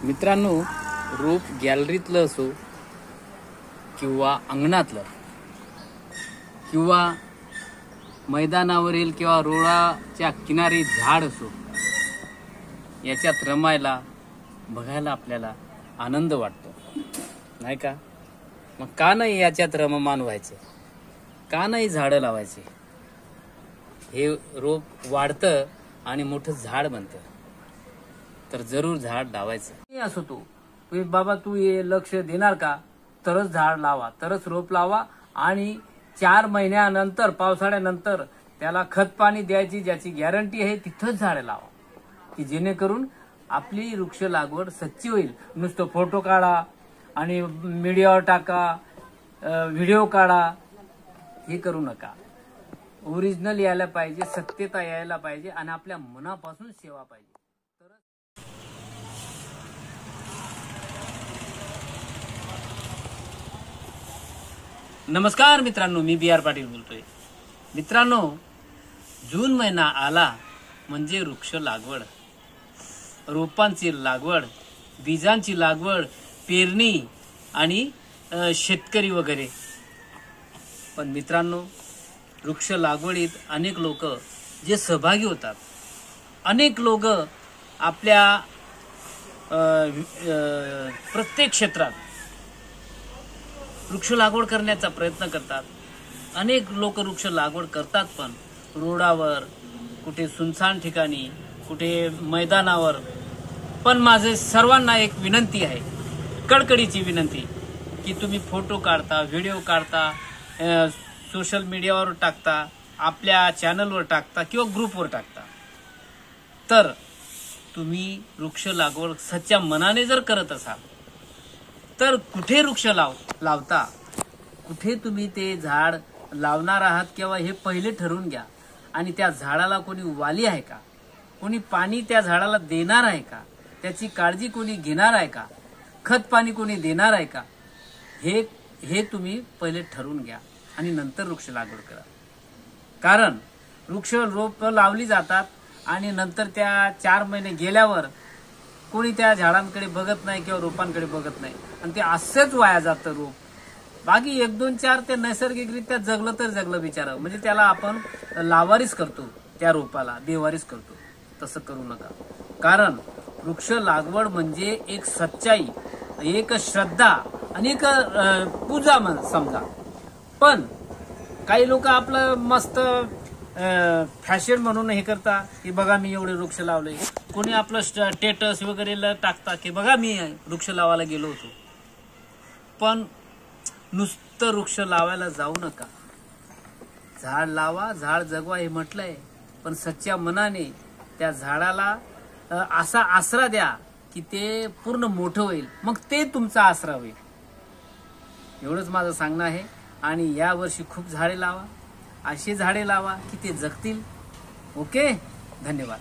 मित्रांनो, रोप गॅलरीतलं असो किंवा अंगणातलं किंवा मैदानावरील किंवा रोडाच्या किनारी झाड असो, याच्यात रमायला बघायला आपल्याला आनंद वाटतो, नाही का? मग का नाही याच्यात रममान व्हायचे? का नाही झाडं लावायचे? हे रोप वाढतं आणि मोठं झाड बनतं, तर जरूर झाड लावायचं. असो तो बाबा, तू हे लक्ष देणार का? तरच झाड लावा, तरच रोप लावा. आणि 4 महिन्यानंतर, पावसाळ्यानंतर त्याला खत पाणी द्यायची ज्याची गॅरंटी आहे तिथंच झाड लावा, की जेणेकरून आपली वृक्ष लागवड सच्ची होईल. नुसतं फोटो काढा आणि मीडियावर टाका, व्हिडिओ काढा, हे करू नका. ओरिजिनल यायला पाहिजे, सत्यता यायला पाहिजे आणि आपल्या मनापासून सेवा पाहिजे. नमस्कार मित्रांनो, मी बी आर पाटील बोलतोय. मित्रांनो, जून महिना आला म्हणजे वृक्ष लागवड, रोपांची लागवड, बीजांची लागवड, पेरणी आणि शेतकरी वगैरे. पण मित्रांनो, वृक्ष लागवडीत अनेक लोक जे सहभागी होतात, अनेक लोक आपल्या प्रत्येक क्षेत्रात वृक्ष लागवड करण्याचा प्रयत्न करतात. अनेक लोक वृक्ष लागवड करतात, पण रोडावर, कुठे सुनसान ठिकाणी, कुठे मैदानावर. पण माझे सर्वांना एक विनंती आहे, कडकडीची विनंती, की तुम्ही फोटो काढता, व्हिडिओ काढता, सोशल मीडियावर टाकता, आपल्या चॅनलवर टाकता किंवा ग्रुपवर टाकता, तर तुम्ही वृक्ष लागवड सच्च्या मनाने जर करत असाल तर कुठे वृक्ष लावता, कुठे तुम्ही ते झाड लावणार आहात किंवा हे पहिले ठरवून घ्या. आणि त्या झाडाला कोणी वाली आहे का? कोणी पाणी त्या झाडाला देणार आहे का? त्याची काळजी कोणी घेणार आहे का? खत पाणी कोणी देणार आहे का? हे तुम्ही पहिले ठरवून घ्या आणि नंतर वृक्ष लागवड करा. कारण वृक्ष रोप लावली जातात आणि नंतर त्या 4 महिने गेल्यावर कोणी त्या झाडांकडे बघत नाही किंवा रोपांकडे बघत नाही आणि ते असंच वाया जातं रोप. बाकी 1, 2, 4 ते नैसर्गिकरित्या जगलं तर जगलं बिचारं, म्हणजे त्याला आपण लावारीच करतो, त्या रोपाला देवारीच करतो. तसं करू नका. कारण वृक्ष लागवड म्हणजे एक सच्चाई, एक श्रद्धा आणि एक पूजा समजा. पण काही लोक आपलं मस्त फॅशन म्हणून हे करता, की बघा मी एवढे वृक्ष लावले. कोणी आपलं स्टेटस वगैरे टाकता, की बघा मी वृक्ष लावायला गेलो होतो. पण नुसतं वृक्ष लावायला जाऊ नका. झाड लावा, झाड जगवा हे म्हटलंय, पण सच्च्या मनाने त्या झाडाला असा आसरा द्या की ते पूर्ण मोठं होईल, मग ते तुमचा आसरा होईल. एवढंच माझं सांगणं आहे. आणि या वर्षी खूप झाडे लावा, अशी झाडे लावा की ते जगतील. ओके, धन्यवाद.